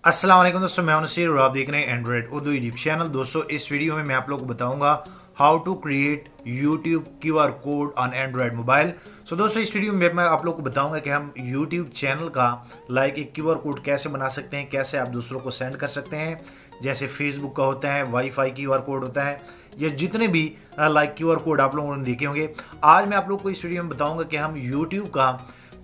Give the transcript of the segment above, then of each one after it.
अस्सलाम वालेकुम दोस्तों, मैं हूं नसीर और आप देख रहे हैं एंड्रॉइड उर्दू यूट्यूब चैनल। दोस्तों, इस वीडियो में मैं आप लोगों को बताऊंगा how to create YouTube QR code on Android mobile. So दोस्तों, इस वीडियो में मैं आप लोगों को बताऊंगा कि हम यूट्यूब चैनल का एक क्यूआर कोड कैसे बना सकते हैं, कैसे आप दूसरों को सेंड कर सकते हैं। जैसे फेसबुक का होता है, वाईफाई क्यूआर कोड होता है, या जितने भी क्यूआर कोड आप लोगों ने देखे होंगे। आज मैं आप लोग को इस वीडियो में बताऊंगा कि हम यूट्यूब का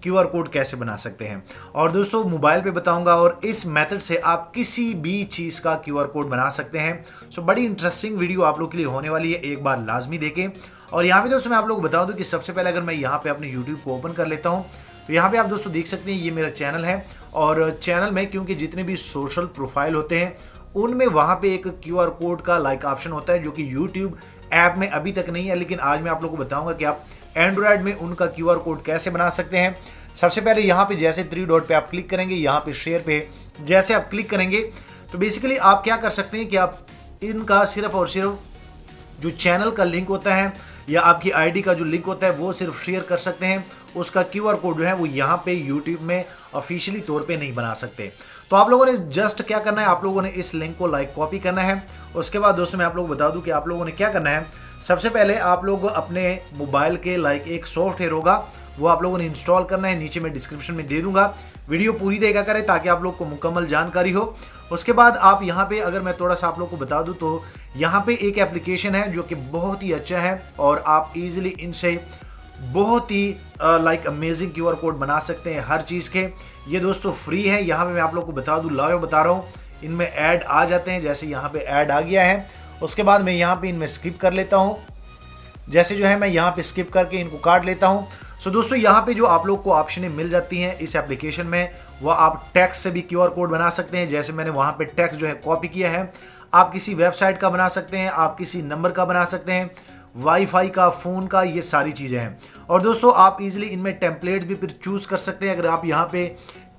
क्यूआर कोड कैसे बना सकते हैं, और दोस्तों मोबाइल पे बताऊंगा, और इस मेथड से आप किसी भी चीज का क्यूआर कोड बना सकते हैं। सो बड़ी इंटरेस्टिंग वीडियो आप लोग के लिए होने वाली है, एक बार लाजमी देखें। और यहाँ पे दोस्तों मैं आप लोग बता दूं कि सबसे पहले अगर मैं यहाँ पे अपने यूट्यूब को ओपन कर लेता हूँ तो यहाँ पे आप दोस्तों देख सकते हैं ये मेरा चैनल है। और चैनल में क्योंकि जितने भी सोशल प्रोफाइल होते हैं उनमें वहां पे एक क्यूआर कोड का ऑप्शन होता है, जो कि यूट्यूब ऐप में अभी तक नहीं है, लेकिन आज मैं आप लोगों को बताऊंगा कि आप एंड्रॉयड में उनका क्यूआर कोड कैसे बना सकते हैं। सबसे पहले यहाँ पे जैसे 3 डॉट पे आप क्लिक करेंगे, यहाँ पे शेयर पे जैसे आप क्लिक करेंगे तो बेसिकली आप क्या कर सकते हैं कि आप इनका सिर्फ और सिर्फ जो चैनल का लिंक होता है या आपकी आईडी का जो लिंक होता है वो सिर्फ शेयर कर सकते हैं। उसका क्यूआर कोड जो है वो यहाँ पे यूट्यूब में ऑफिशियली तौर पे नहीं बना सकते। तो आप लोगों ने जस्ट क्या करना है, आप लोगों ने इस लिंक को कॉपी करना है। उसके बाद दोस्तों मैं आप लोगों को बता दूं कि आप लोगों ने क्या करना है। सबसे पहले आप लोग अपने मोबाइल के एक सॉफ्टवेयर होगा वो आप लोगों ने इंस्टॉल करना है। नीचे मैं डिस्क्रिप्शन में दे दूंगा, वीडियो पूरी देखा करें ताकि आप लोग को मुकम्मल जानकारी हो। उसके बाद आप यहाँ पे अगर मैं थोड़ा सा आप लोग को बता दूं तो यहाँ पे एक एप्लीकेशन है जो कि बहुत ही अच्छा है, और आप इजीली इनसे बहुत ही अमेजिंग क्यूआर कोड बना सकते हैं हर चीज़ के। ये दोस्तों फ्री है। यहाँ पे मैं आप लोग को बता दूं, लाइव बता रहा हूँ, इनमें ऐड आ जाते हैं। जैसे यहाँ पे ऐड आ गया है, उसके बाद मैं यहाँ पे इनमें स्किप कर लेता हूँ। जैसे जो है मैं यहाँ पे स्किप करके इनको काट लेता हूँ। सो दोस्तों यहाँ पे जो आप लोग को ऑप्शनें मिल जाती हैं इस एप्लीकेशन में, वह आप टेक्स्ट से भी क्यूआर कोड बना सकते हैं। जैसे मैंने वहाँ पे टेक्स्ट जो है कॉपी किया है। आप किसी वेबसाइट का बना सकते हैं, आप किसी नंबर का बना सकते हैं, वाईफाई का, फ़ोन का, ये सारी चीज़ें हैं। और दोस्तों आप इजीली इनमें टेम्पलेट्स भी फिर चूज़ कर सकते हैं। अगर आप यहाँ पे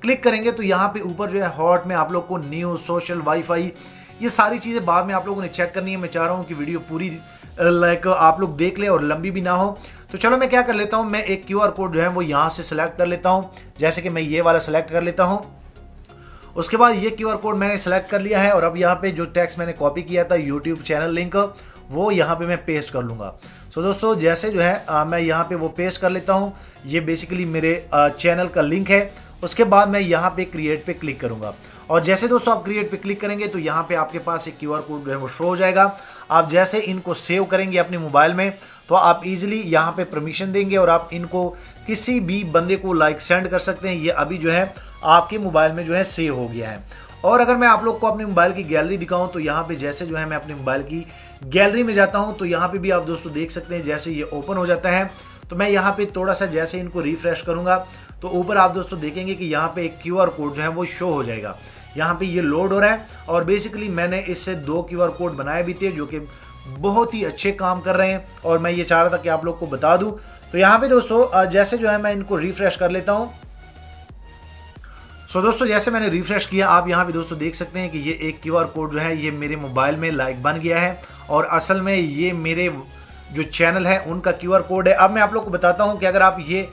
क्लिक करेंगे तो यहाँ पे ऊपर जो है हॉट में आप लोग को न्यूज़, सोशल, वाईफाई, ये सारी चीज़ें बाद में आप लोगों ने चेक करनी है। मैं चाह रहा हूँ कि वीडियो पूरी आप लोग देख ले और लंबी भी ना हो। तो चलो मैं क्या कर लेता हूँ, मैं एक क्यूआर कोड जो है वो यहाँ से सिलेक्ट कर लेता हूँ। जैसे कि मैं ये वाला सिलेक्ट कर लेता हूँ। उसके बाद ये क्यूआर कोड मैंने सेलेक्ट कर लिया है, और अब यहाँ पे जो टेक्स्ट मैंने कॉपी किया था यूट्यूब चैनल लिंक, वो यहाँ पे मैं पेस्ट कर लूँगा। सो दोस्तों जैसे जो है मैं यहाँ पे वो पेस्ट कर लेता हूँ। ये बेसिकली मेरे चैनल का लिंक है। उसके बाद मैं यहाँ पे क्रिएट पे क्लिक करूँगा, और जैसे दोस्तों आप क्रिएट पे क्लिक करेंगे तो यहाँ पे आपके पास एक क्यूआर कोड जो है वो शो हो जाएगा। आप जैसे इनको सेव करेंगे अपने मोबाइल में तो आप इजीली यहाँ पे परमिशन देंगे और आप इनको किसी भी बंदे को सेंड कर सकते हैं। ये अभी जो है आपके मोबाइल में जो है सेव हो गया है। और अगर मैं आप लोग को अपने मोबाइल की गैलरी दिखाऊं तो यहाँ पे जैसे जो है मैं अपने मोबाइल की गैलरी में जाता हूं तो यहाँ पे भी आप दोस्तों देख सकते हैं जैसे ये ओपन हो जाता है। तो मैं यहाँ पे थोड़ा सा जैसे इनको रिफ्रेश करूंगा तो ऊपर आप दोस्तों देखेंगे कि यहाँ पे एक क्यूआर कोड जो है वो शो हो जाएगा। यहाँ पे ये लोड हो रहा है, और बेसिकली मैंने इससे 2 क्यूआर कोड बनाए भी थे जो कि बहुत ही अच्छे काम कर रहे हैं, और मैं ये चाह रहा था कि आप लोग को बता दूं। तो यहाँ पे दोस्तों जैसे जो है मैं इनको रिफ्रेश कर लेता हूँ। सो दोस्तों जैसे मैंने रिफ्रेश किया, आप यहाँ पे दोस्तों देख सकते हैं कि ये एक क्यूआर कोड जो है ये मेरे मोबाइल में बन गया है, और असल में ये मेरे जो चैनल है उनका क्यूआर कोड है। अब मैं आप लोग को बताता हूँ कि अगर आप ये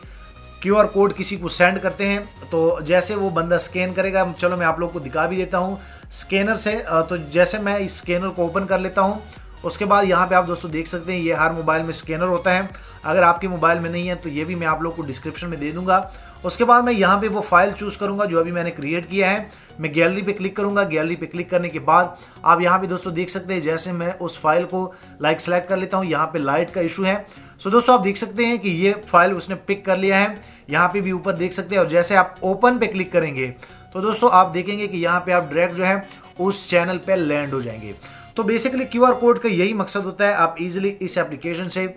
क्यूआर कोड किसी को सेंड करते हैं तो जैसे वो बंदा स्कैन करेगा, चलो मैं आप लोग को दिखा भी देता हूँ स्कैनर से। तो जैसे मैं इस स्कैनर को ओपन कर लेता हूँ, उसके बाद यहाँ पे आप दोस्तों देख सकते हैं ये हर मोबाइल में स्कैनर होता है। अगर आपके मोबाइल में नहीं है तो ये भी मैं आप लोग को डिस्क्रिप्शन में दे दूंगा। उसके बाद मैं यहाँ पे वो फाइल चूज करूंगा जो अभी मैंने क्रिएट किया है। मैं गैलरी पे क्लिक करूंगा। गैलरी पे क्लिक करने के बाद आप यहाँ पे दोस्तों देख सकते हैं जैसे मैं उस फाइल को सेलेक्ट कर लेता हूँ। यहाँ पे लाइट का इशू है। सो दोस्तों आप देख सकते हैं कि ये फाइल उसने पिक कर लिया है। यहाँ पे भी ऊपर देख सकते हैं, और जैसे आप ओपन पे क्लिक करेंगे तो दोस्तों आप देखेंगे कि यहाँ पे आप डायरेक्ट जो है उस चैनल पे लैंड हो जाएंगे। तो बेसिकली क्यूआर कोड का यही मकसद होता है, आप इजीली इस एप्लीकेशन से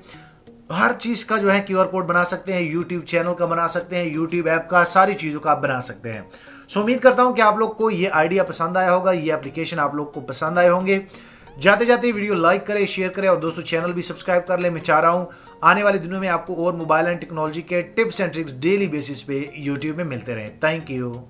हर चीज का जो है क्यूआर कोड बना सकते हैं। यूट्यूब चैनल का बना सकते हैं, यूट्यूब ऐप का, सारी चीजों का आप बना सकते हैं। सो उम्मीद करता हूं कि आप लोग को ये आइडिया पसंद आया होगा, ये एप्लीकेशन आप लोग को पसंद आए होंगे। जाते जाते वीडियो लाइक करें, शेयर करें, और दोस्तों चैनल भी सब्सक्राइब कर ले। मैं चाह रहा हूं आने वाले दिनों में आपको और मोबाइल एंड टेक्नोलॉजी के tips and tricks daily basis पे यूट्यूब में मिलते रहें। Thank you.